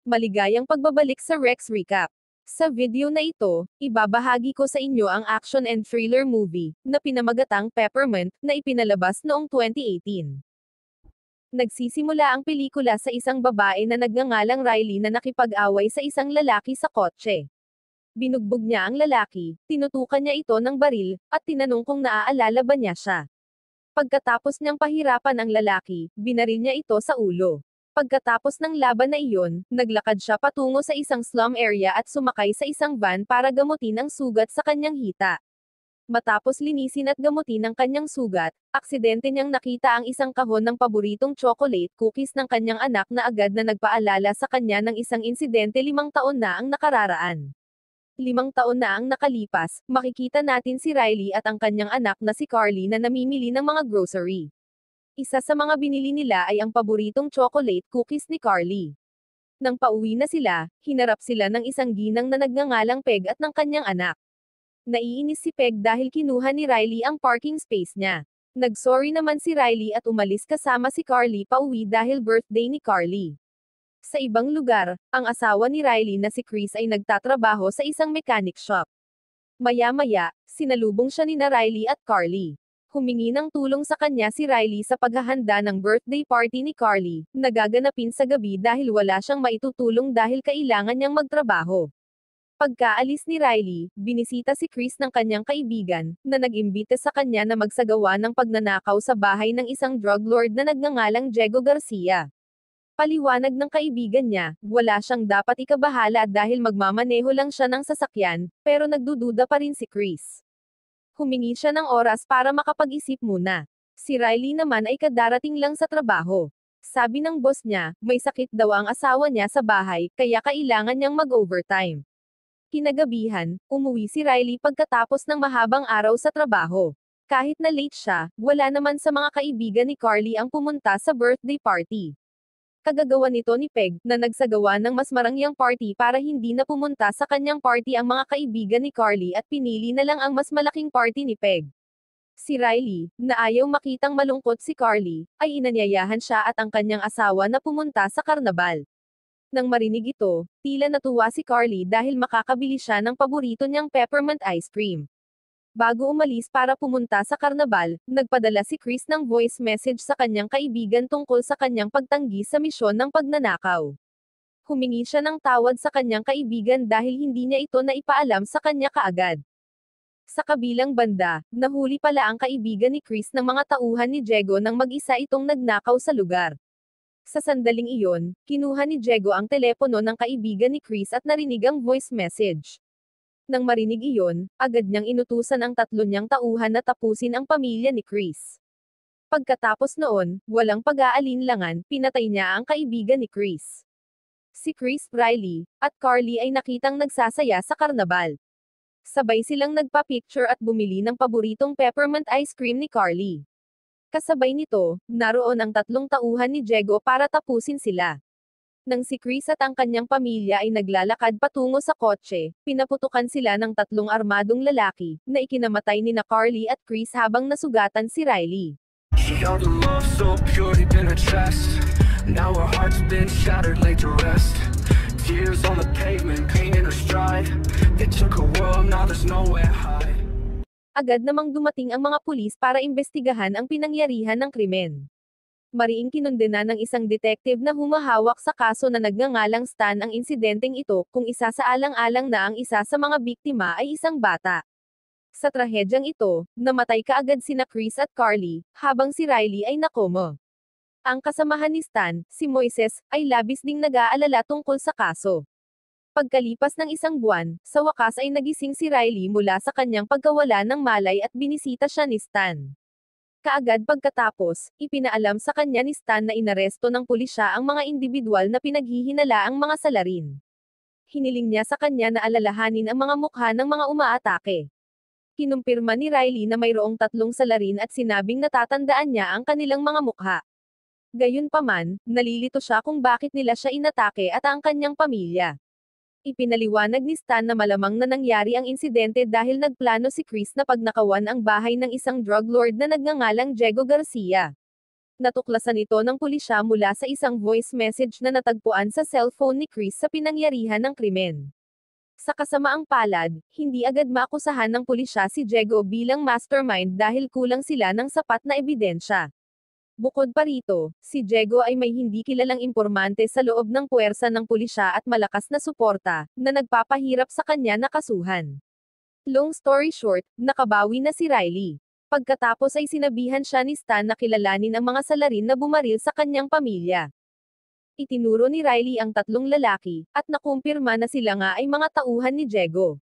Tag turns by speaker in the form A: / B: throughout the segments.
A: Maligayang pagbabalik sa Rex Recap. Sa video na ito, ibabahagi ko sa inyo ang action and thriller movie na pinamagatang Peppermint na ipinalabas noong 2018. Nagsisimula ang pelikula sa isang babae na nagngangalang Riley na nakipag-away sa isang lalaki sa kotse. Binugbog niya ang lalaki, tinutukan niya ito ng baril, at tinanong kung naaalala ba niya siya. Pagkatapos niyang pahirapan ang lalaki, binaril niya ito sa ulo. Pagkatapos ng laban na iyon, naglakad siya patungo sa isang slum area at sumakay sa isang van para gamutin ang sugat sa kanyang hita. Matapos linisin at gamutin ang kanyang sugat, aksidente niyang nakita ang isang kahon ng paboritong chocolate cookies ng kanyang anak na agad na nagpaalala sa kanya ng isang insidente 5 taon na ang nakararaan. 5 taon na ang nakalipas, makikita natin si Riley at ang kanyang anak na si Carly na namimili ng mga grocery. Isa sa mga binili nila ay ang paboritong chocolate cookies ni Carly. Nang pauwi na sila, hinarap sila ng isang ginang na nagngangalang Peg at ng kanyang anak. Naiinis si Peg dahil kinuha ni Riley ang parking space niya. Nagsorry naman si Riley at umalis kasama si Carly pauwi dahil birthday ni Carly. Sa ibang lugar, ang asawa ni Riley na si Chris ay nagtatrabaho sa isang mechanic shop. Maya-maya, sinalubong siya ni na Riley at Carly. Humingi ng tulong sa kanya si Riley sa paghahanda ng birthday party ni Carly, na gaganapin sa gabi dahil wala siyang maitutulong dahil kailangan niyang magtrabaho. Pagkaalis ni Riley, binisita si Chris ng kanyang kaibigan, na nag-imbita sa kanya na magsagawa ng pagnanakaw sa bahay ng isang drug lord na nagngangalang Diego Garcia. Paliwanag ng kaibigan niya, wala siyang dapat ikabahala dahil magmamaneho lang siya ng sasakyan, pero nagdududa pa rin si Chris. Humingi siya ng oras para makapag-isip muna. Si Riley naman ay kadarating lang sa trabaho. Sabi ng boss niya, may sakit daw ang asawa niya sa bahay, kaya kailangan niyang mag-overtime. Kinagabihan, umuwi si Riley pagkatapos ng mahabang araw sa trabaho. Kahit na late siya, wala naman sa mga kaibigan ni Carly ang pumunta sa birthday party. Kagagawa nito ni Peg, na nagsagawa ng mas marangyang party para hindi na pumunta sa kanyang party ang mga kaibigan ni Carly at pinili na lang ang mas malaking party ni Peg. Si Riley, na ayaw makitang malungkot si Carly, ay inanyayahan siya at ang kanyang asawa na pumunta sa karnabal. Nang marinig ito, tila natuwa si Carly dahil makakabili siya ng paborito niyang peppermint ice cream. Bago umalis para pumunta sa karnabal, nagpadala si Chris ng voice message sa kanyang kaibigan tungkol sa kanyang pagtanggi sa misyon ng pagnanakaw. Humingi siya ng tawad sa kanyang kaibigan dahil hindi niya ito naipaalam sa kanya kaagad. Sa kabilang banda, nahuli pala ang kaibigan ni Chris ng mga tauhan ni Diego nang mag-isa itong nagnakaw sa lugar. Sa sandaling iyon, kinuha ni Diego ang telepono ng kaibigan ni Chris at narinig ang voice message. Nang marinig iyon, agad niyang inutusan ang 3 niyang tauhan na tapusin ang pamilya ni Chris. Pagkatapos noon, walang pag-aalinlangan, pinatay niya ang kaibigan ni Chris. Si Chris, Riley, at Carly ay nakitang nagsasaya sa karnabal. Sabay silang nagpa-picture at bumili ng paboritong peppermint ice cream ni Carly. Kasabay nito, naroon ang 3 tauhan ni Diego para tapusin sila. Nang si Chris at ang kanyang pamilya ay naglalakad patungo sa kotse, pinaputukan sila ng 3 armadong lalaki, na ikinamatay ni na Carly at Chris habang nasugatan si Riley.
B: She held a love so pure deep in her chest. Now her heart's been shattered, laid to rest. Tears on the pavement, pain in her stride. They took her world, now there's nowhere to hide.
A: Agad namang dumating ang mga pulis para imbestigahan ang pinangyarihan ng krimen. Mariing kinundena ng isang detective na humahawak sa kaso na nagngangalang Stan ang insidenteng ito, kung isasaalang-alang na ang isa sa mga biktima ay isang bata. Sa trahedyang ito, namatay kaagad sina Chris at Carly, habang si Riley ay nakomo. Ang kasamahan ni Stan, si Moises, ay labis ding nag-aalala tungkol sa kaso. Pagkalipas ng 1 buwan, sa wakas ay nagising si Riley mula sa kanyang pagkawala ng malay at binisita siya ni Stan. Kaagad pagkatapos, ipinaalam sa kanya ni Stan na inaresto ng pulisya ang mga individual na pinaghihinalaang mga salarin. Hiniling niya sa kanya na alalahanin ang mga mukha ng mga umaatake. Kinumpirma ni Riley na mayroong 3 salarin at sinabing natatandaan niya ang kanilang mga mukha. Gayunpaman, nalilito siya kung bakit nila siya inatake at ang kanyang pamilya. Ipinaliwanag ni Stan na malamang na nangyari ang insidente dahil nagplano si Chris na pagnakawan ang bahay ng isang drug lord na nagngangalang Diego Garcia. Natuklasan ito ng pulisya mula sa isang voice message na natagpuan sa cellphone ni Chris sa pinangyarihan ng krimen. Sa kasamaang palad, hindi agad maakusahan ng pulisya si Diego bilang mastermind dahil kulang sila ng sapat na ebidensya. Bukod pa rito, si Diego ay may hindi kilalang impormante sa loob ng puwersa ng pulisya at malakas na suporta, na nagpapahirap sa kanya na kasuhan. Long story short, nakabawi na si Riley. Pagkatapos ay sinabihan siya ni Stan na kilalanin ang mga salarin na bumaril sa kanyang pamilya. Itinuro ni Riley ang tatlong lalaki, at nakumpirma na sila nga ay mga tauhan ni Diego.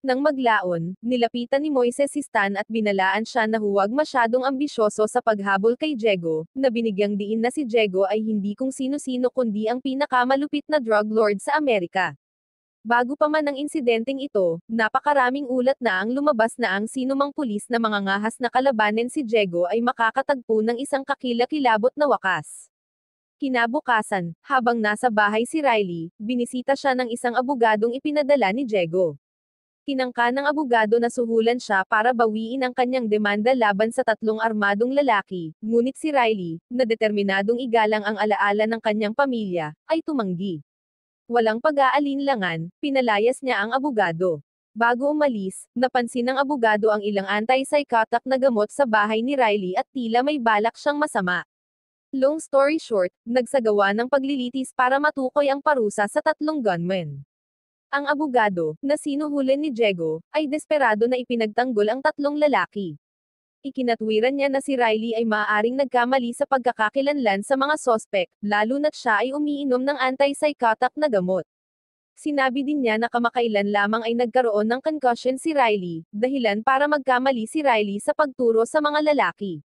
A: Nang maglaon, nilapitan ni Moises si Stan at binalaan siya na huwag masyadong ambisyoso sa paghabol kay Diego, na binigyang diin na si Diego ay hindi kung sino-sino kundi ang pinakamalupit na drug lord sa Amerika. Bago pa man ang insidenteng ito, napakaraming ulat na ang lumabas na ang sinumang pulis na mga ngahas na kalabanin si Diego ay makakatagpo ng isang kakilakilabot na wakas. Kinabukasan, habang nasa bahay si Riley, binisita siya ng isang abogadong ipinadala ni Diego. Tinangka ng abogado na suhulan siya para bawiin ang kanyang demanda laban sa tatlong armadong lalaki, ngunit si Riley, na determinadong igalang ang alaala ng kanyang pamilya, ay tumanggi. Walang pag-aalinlangan, pinalayas niya ang abogado. Bago umalis, napansin ng abogado ang ilang anti-psychotic na gamot sa bahay ni Riley at tila may balak siyang masama. Long story short, nagsagawa ng paglilitis para matukoy ang parusa sa tatlong gunmen. Ang abogado, na sinuhulan ni Diego, ay desperado na ipinagtanggol ang tatlong lalaki. Ikinatwiran niya na si Riley ay maaaring nagkamali sa pagkakakilanlan sa mga sospek, lalo na't siya ay umiinom ng anti-psychotic na gamot. Sinabi din niya na kamakailan lamang ay nagkaroon ng concussion si Riley, dahilan para magkamali si Riley sa pagturo sa mga lalaki.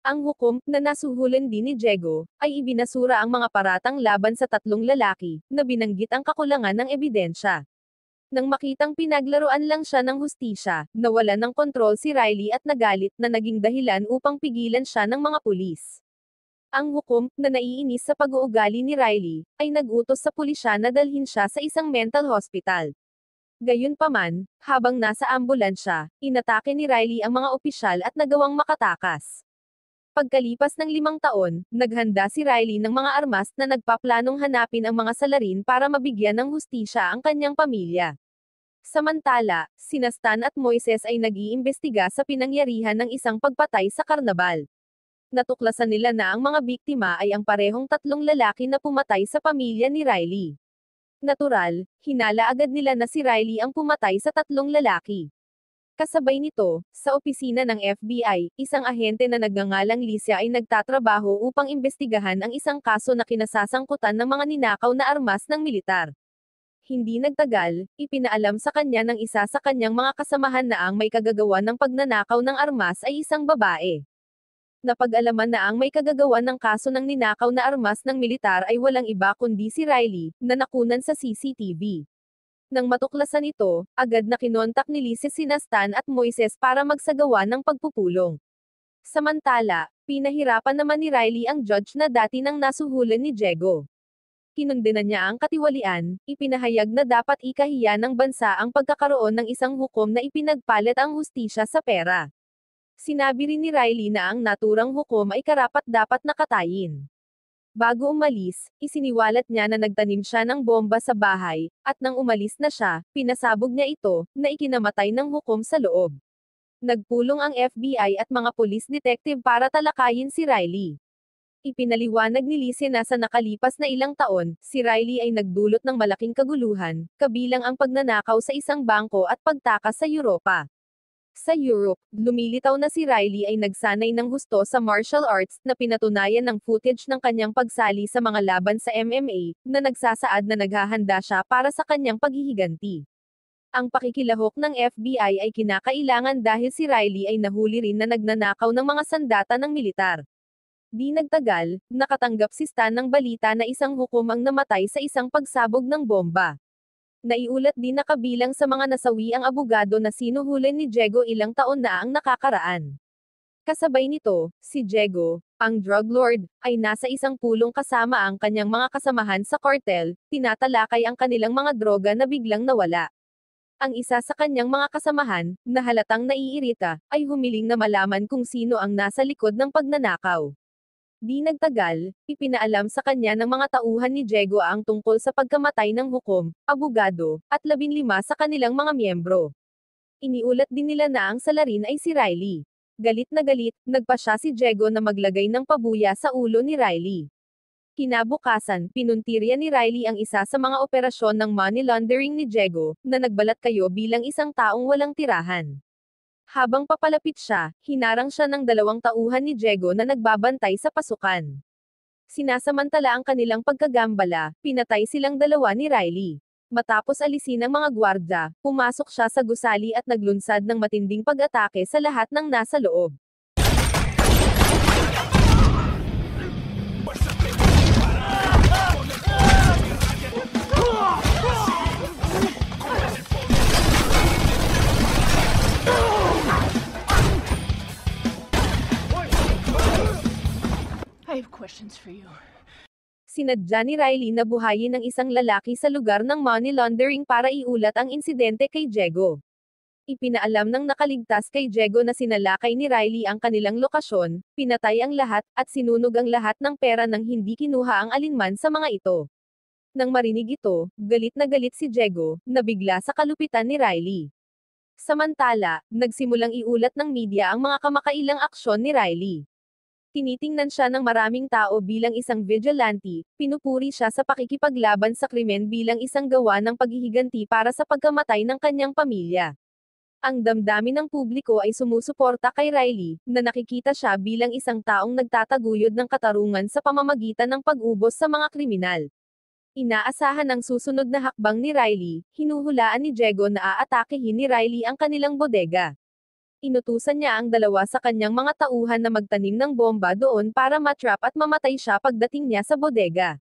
A: Ang hukom, na nasuhulan din ni Diego, ay ibinasura ang mga paratang laban sa tatlong lalaki, na binanggit ang kakulangan ng ebidensya. Nang makitang pinaglaruan lang siya ng hustisya, nawalan ng kontrol si Riley at nagalit na naging dahilan upang pigilan siya ng mga pulis. Ang hukom, na naiinis sa pag-uugali ni Riley, ay nag-utos sa pulisya na dalhin siya sa isang mental hospital. Gayunpaman, habang nasa ambulansya, inatake ni Riley ang mga opisyal at nagawang makatakas. Pagkalipas ng 5 taon, naghanda si Riley ng mga armas na nagpaplanong hanapin ang mga salarin para mabigyan ng hustisya ang kanyang pamilya. Samantala, sina Stan at Moises ay nag-iimbestiga sa pinangyarihan ng isang pagpatay sa karnabal. Natuklasan nila na ang mga biktima ay ang parehong tatlong lalaki na pumatay sa pamilya ni Riley. Natural, hinala agad nila na si Riley ang pumatay sa tatlong lalaki. Kasabay nito, sa opisina ng FBI, isang ahente na nagngangalang Licia ay nagtatrabaho upang imbestigahan ang isang kaso na kinasasangkutan ng mga ninakaw na armas ng militar. Hindi nagtagal, ipinaalam sa kanya ng isa sa kanyang mga kasamahan na ang may kagagawa ng pagnanakaw ng armas ay isang babae. Napag-alaman na ang may kagagawa ng kaso ng ninakaw na armas ng militar ay walang iba kundi si Riley, na nakunan sa CCTV. Nang matuklasan ito, agad na kinontak ni Licia sina Stan at Moises para magsagawa ng pagpupulong. Samantala, pinahirapan naman ni Riley ang judge na dati nang nasuhulan ni Diego. Kinundena niya ang katiwalian, ipinahayag na dapat ikahiya ng bansa ang pagkakaroon ng isang hukom na ipinagpalit ang hustisya sa pera. Sinabi rin ni Riley na ang naturang hukom ay karapat-dapat nakatayin. Bago umalis, isiniwalat niya na nagtanim siya ng bomba sa bahay, at nang umalis na siya, pinasabog niya ito, na ikinamatay ng hukom sa loob. Nagpulong ang FBI at mga police detective para talakayin si Riley. Ipinaliwanag ni Licia na sa nakalipas na ilang taon, si Riley ay nagdulot ng malaking kaguluhan, kabilang ang pagnanakaw sa isang bangko at pagtakas sa Europa. Sa Europe, lumilitaw na si Riley ay nagsanay ng gusto sa martial arts, na pinatunayan ng footage ng kanyang pagsali sa mga laban sa MMA, na nagsasaad na naghahanda siya para sa kanyang paghihiganti. Ang pakikilahok ng FBI ay kinakailangan dahil si Riley ay nahuli rin na nagnanakaw ng mga sandata ng militar. Di nagtagal, nakatanggap si Stan ng balita na isang hukom ang namatay sa isang pagsabog ng bomba. Naiulat din na kabilang sa mga nasawi ang abogado na sinuhulan ni Diego ilang taon na ang nakakaraan. Kasabay nito, si Diego, ang drug lord, ay nasa isang pulong kasama ang kanyang mga kasamahan sa kartel, tinatalakay ang kanilang mga droga na biglang nawala. Ang isa sa kanyang mga kasamahan, na halatang naiirita, ay humiling na malaman kung sino ang nasa likod ng pagnanakaw. Di nagtagal, ipinaalam sa kanya ng mga tauhan ni Diego ang tungkol sa pagkamatay ng hukom, abogado, at 15 sa kanilang mga miyembro. Iniulat din nila na ang salarin ay si Riley. Galit na galit, nagpasya si Diego na maglagay ng pabuya sa ulo ni Riley. Kinabukasan, pinuntirya ni Riley ang isa sa mga operasyon ng money laundering ni Diego, na nagbalat kayo bilang isang taong walang tirahan. Habang papalapit siya, hinarang siya ng 2 tauhan ni Diego na nagbabantay sa pasukan. Sinasamantala ang kanilang pagkagambala, pinatay silang 2 ni Riley. Matapos alisin ang mga gwardya, pumasok siya sa gusali at naglunsad ng matinding pag-atake sa lahat ng nasa loob.
C: I have questions for you.
A: Sinadya ni Riley na buhayin ng isang lalaki sa lugar ng money laundering para iulat ang insidente kay Diego. Ipinaalam ng nakaligtas kay Diego na sinalakay ni Riley ang kanilang lokasyon, pinatay ang lahat, at sinunog ang lahat ng pera nang hindi kinuha ang alinman sa mga ito. Nang marinig ito, galit na galit si Diego, nabigla sa kalupitan ni Riley. Samantala, nagsimulang iulat ng media ang mga kamakailang aksyon ni Riley. Tinitingnan siya ng maraming tao bilang isang vigilante, pinupuri siya sa pakikipaglaban sa krimen bilang isang gawa ng paghihiganti para sa pagkamatay ng kanyang pamilya. Ang damdamin ng publiko ay sumusuporta kay Riley, na nakikita siya bilang isang taong nagtataguyod ng katarungan sa pamamagitan ng pag-ubos sa mga kriminal. Inaasahan ang susunod na hakbang ni Riley, hinuhulaan ni Diego na aatakehin ni Riley ang kanilang bodega. Inutusan niya ang 2 sa kanyang mga tauhan na magtanim ng bomba doon para matrap at mamatay siya pagdating niya sa bodega.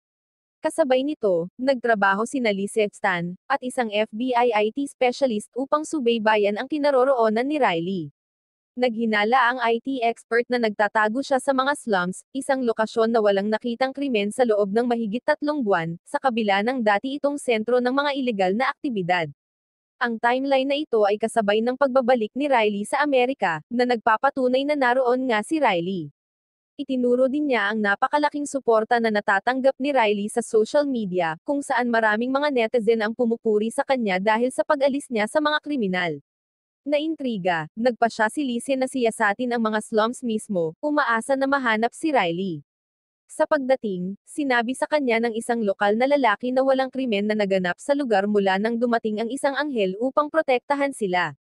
A: Kasabay nito, nagtrabaho sina Lizeth Stan, at isang FBI IT specialist upang subaybayan ang kinaroroonan ni Riley. Naghinala ang IT expert na nagtatago siya sa mga slums, isang lokasyon na walang nakitang krimen sa loob ng mahigit 3 buwan, sa kabila ng dati itong sentro ng mga ilegal na aktibidad. Ang timeline na ito ay kasabay ng pagbabalik ni Riley sa Amerika, na nagpapatunay na naroon nga si Riley. Itinuro din niya ang napakalaking suporta na natatanggap ni Riley sa social media, kung saan maraming mga netizen ang pumupuri sa kanya dahil sa pag-alis niya sa mga kriminal. Naintriga, nagpasya si Lise na siyasatin ang mga slums mismo, umaasa na mahanap si Riley. Sa pagdating, sinabi sa kanya ng isang lokal na lalaki na walang krimen na naganap sa lugar mula nang dumating ang isang anghel upang protektahan sila.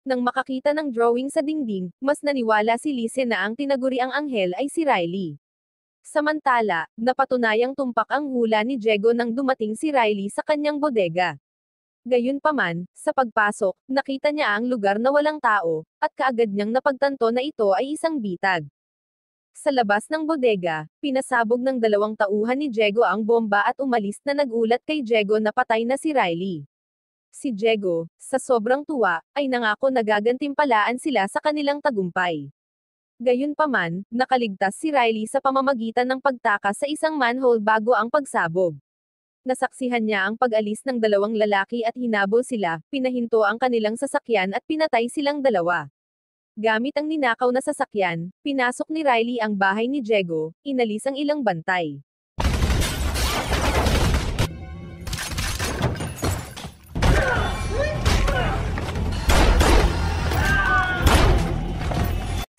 A: Nang makakita ng drawing sa dingding, mas naniwala si Lise na ang tinaguriang anghel ay si Riley. Samantala, napatunayang tumpak ang hula ni Diego nang dumating si Riley sa kanyang bodega. Gayunpaman, sa pagpasok, nakita niya ang lugar na walang tao, at kaagad niyang napagtanto na ito ay isang bitag. Sa labas ng bodega, pinasabog ng 2 tauhan ni Diego ang bomba at umalis na nagulat kay Diego na patay na si Riley. Si Diego, sa sobrang tuwa, ay nangako na gagantimpalaan sila sa kanilang tagumpay. Gayunpaman, nakaligtas si Riley sa pamamagitan ng pagtakas sa isang manhole bago ang pagsabog. Nasaksihan niya ang pag-alis ng 2 lalaki at hinabol sila, pinahinto ang kanilang sasakyan at pinatay silang 2. Gamit ang ninakaw na sasakyan, pinasok ni Riley ang bahay ni Diego, inalis ang ilang bantay.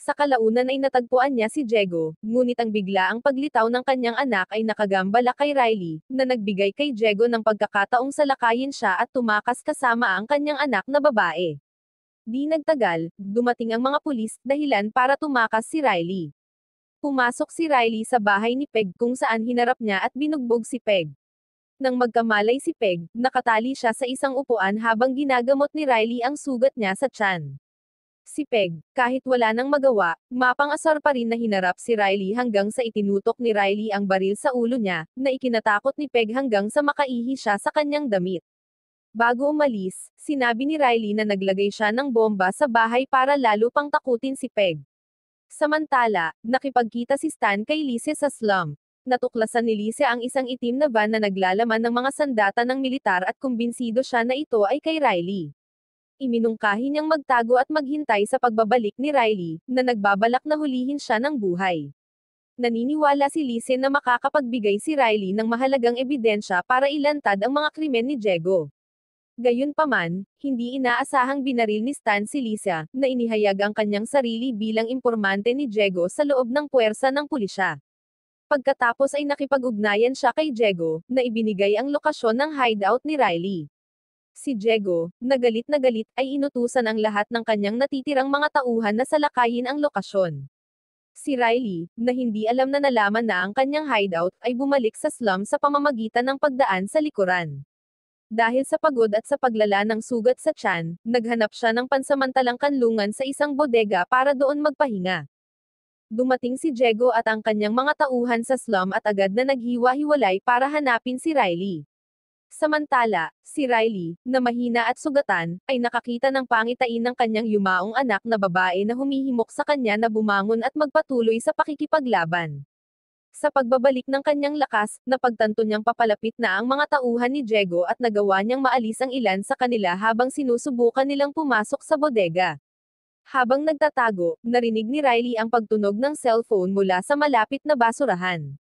A: Sa kalaunan ay natagpuan niya si Diego, ngunit ang biglaang paglitaw ng kanyang anak ay nakagambala kay Riley, na nagbigay kay Diego ng pagkakataong salakayin siya at tumakas kasama ang kanyang anak na babae. Di nagtagal, dumating ang mga pulis, dahilan para tumakas si Riley. Pumasok si Riley sa bahay ni Peg kung saan hinarap niya at binugbog si Peg. Nang magkamalay si Peg, nakatali siya sa isang upuan habang ginagamot ni Riley ang sugat niya sa tiyan. Si Peg, kahit wala nang magawa, mapang-asar pa rin na hinarap si Riley hanggang sa itinutok ni Riley ang baril sa ulo niya, na ikinatakot ni Peg hanggang sa makaihi siya sa kanyang damit. Bago umalis, sinabi ni Riley na naglagay siya ng bomba sa bahay para lalo pang takutin si Peg. Samantala, nakipagkita si Stan kay Lise sa slum. Natuklasan ni Lise ang isang itim na van na naglalaman ng mga sandata ng militar at kumbinsido siya na ito ay kay Riley. Iminungkahi niyang magtago at maghintay sa pagbabalik ni Riley, na nagbabalak na hulihin siya ng buhay. Naniniwala si Lise na makakapagbigay si Riley ng mahalagang ebidensya para ilantad ang mga krimen ni Diego. Gayunpaman, hindi inaasahang binaril ni Stan si Lisa, na inihayag ang kanyang sarili bilang impormante ni Diego sa loob ng puwersa ng pulisya. Pagkatapos ay nakipag-ugnayan siya kay Diego, na ibinigay ang lokasyon ng hideout ni Riley. Si Diego, na galit, ay inutusan ang lahat ng kanyang natitirang mga tauhan na salakayin ang lokasyon. Si Riley, na hindi alam na nalaman na ang kanyang hideout, ay bumalik sa slum sa pamamagitan ng pagdaan sa likuran. Dahil sa pagod at sa paglala ng sugat sa tiyan, naghanap siya ng pansamantalang kanlungan sa isang bodega para doon magpahinga. Dumating si Diego at ang kanyang mga tauhan sa slum at agad na naghiwa-hiwalay para hanapin si Riley. Samantala, si Riley, na mahina at sugatan, ay nakakita ng pangitain ng kanyang yumaong anak na babae na humihimok sa kanya na bumangon at magpatuloy sa pakikipaglaban. Sa pagbabalik ng kanyang lakas, napagtanto niyang papalapit na ang mga tauhan ni Diego at nagawa niyang maalis ang ilan sa kanila habang sinusubukan nilang pumasok sa bodega. Habang nagtatago, narinig ni Riley ang pagtunog ng cellphone mula sa malapit na basurahan.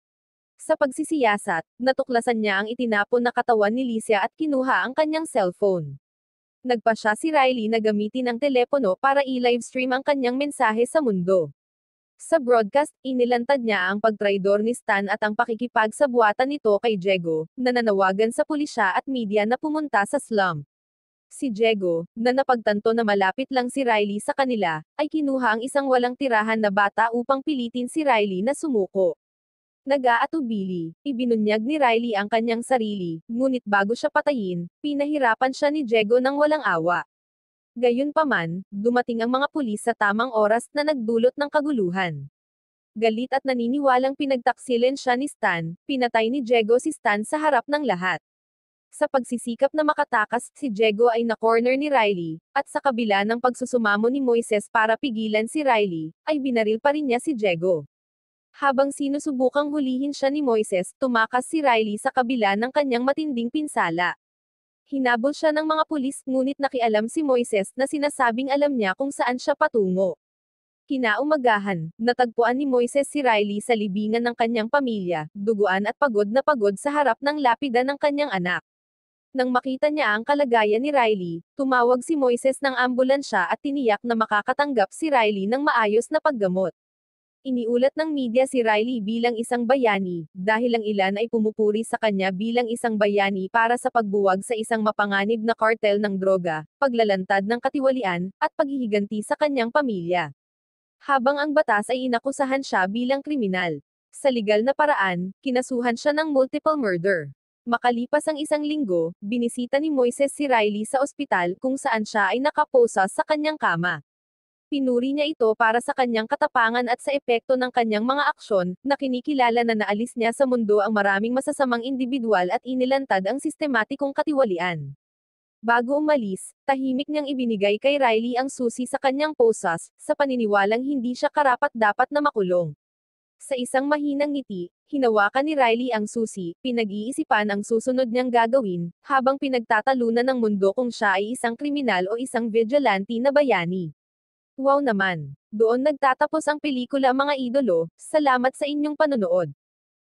A: Sa pagsisiyasat, natuklasan niya ang itinapon na katawan ni Licia at kinuha ang kanyang cellphone. Nagpasya si Riley na gamitin ang telepono para i-livestream ang kanyang mensahe sa mundo. Sa broadcast, inilantad niya ang pagtraidor ni Stan at ang pakikipagsabuatan nito kay Diego, na nanawagan sa pulisya at media na pumunta sa slum. Si Diego, na napagtanto na malapit lang si Riley sa kanila, ay kinuha ang isang walang tirahan na bata upang pilitin si Riley na sumuko. Nag-aatubili, ibinunyag ni Riley ang kanyang sarili, ngunit bago siya patayin, pinahirapan siya ni Diego ng walang awa. Gayunpaman, dumating ang mga pulis sa tamang oras na nagdulot ng kaguluhan. Galit at naniniwalang pinagtaksilin siya ni Stan, pinatay ni Diego si Stan sa harap ng lahat. Sa pagsisikap na makatakas, si Diego ay na-corner ni Riley, at sa kabila ng pagsusumamo ni Moises para pigilan si Riley, ay binaril pa rin niya si Diego. Habang sinusubukang hulihin siya ni Moises, tumakas si Riley sa kabila ng kanyang matinding pinsala. Hinabol siya ng mga pulis, ngunit nakialam si Moises na sinasabing alam niya kung saan siya patungo. Kinaumagahan, natagpuan ni Moises si Riley sa libingan ng kanyang pamilya, duguan at pagod na pagod sa harap ng lapida ng kanyang anak. Nang makita niya ang kalagayan ni Riley, tumawag si Moises ng ambulansya at tiniyak na makakatanggap si Riley ng maayos na paggamot. Iniulat ng media si Riley bilang isang bayani, dahil ang ilan ay pumupuri sa kanya bilang isang bayani para sa pagbuwag sa isang mapanganib na kartel ng droga, paglalantad ng katiwalian, at paghihiganti sa kanyang pamilya. Habang ang batas ay inakusahan siya bilang kriminal. Sa legal na paraan, kinasuhan siya ng multiple murder. Makalipas ang isang linggo, binisita ni Moises si Riley sa ospital kung saan siya ay nakaposa sa kanyang kama. Pinuri niya ito para sa kanyang katapangan at sa epekto ng kanyang mga aksyon, na kinikilala na naalis niya sa mundo ang maraming masasamang indibidwal at inilantad ang sistematikong katiwalian. Bago umalis, tahimik niyang ibinigay kay Riley ang susi sa kanyang posas, sa paniniwalang hindi siya karapat-dapat na makulong. Sa isang mahinang ngiti, hinawakan ni Riley ang susi, pinag-iisipan ang susunod niyang gagawin, habang pinagtatalunan ng mundo kung siya ay isang kriminal o isang vigilante na bayani. Wow naman! Doon nagtatapos ang pelikula mga idolo, salamat sa inyong panonood.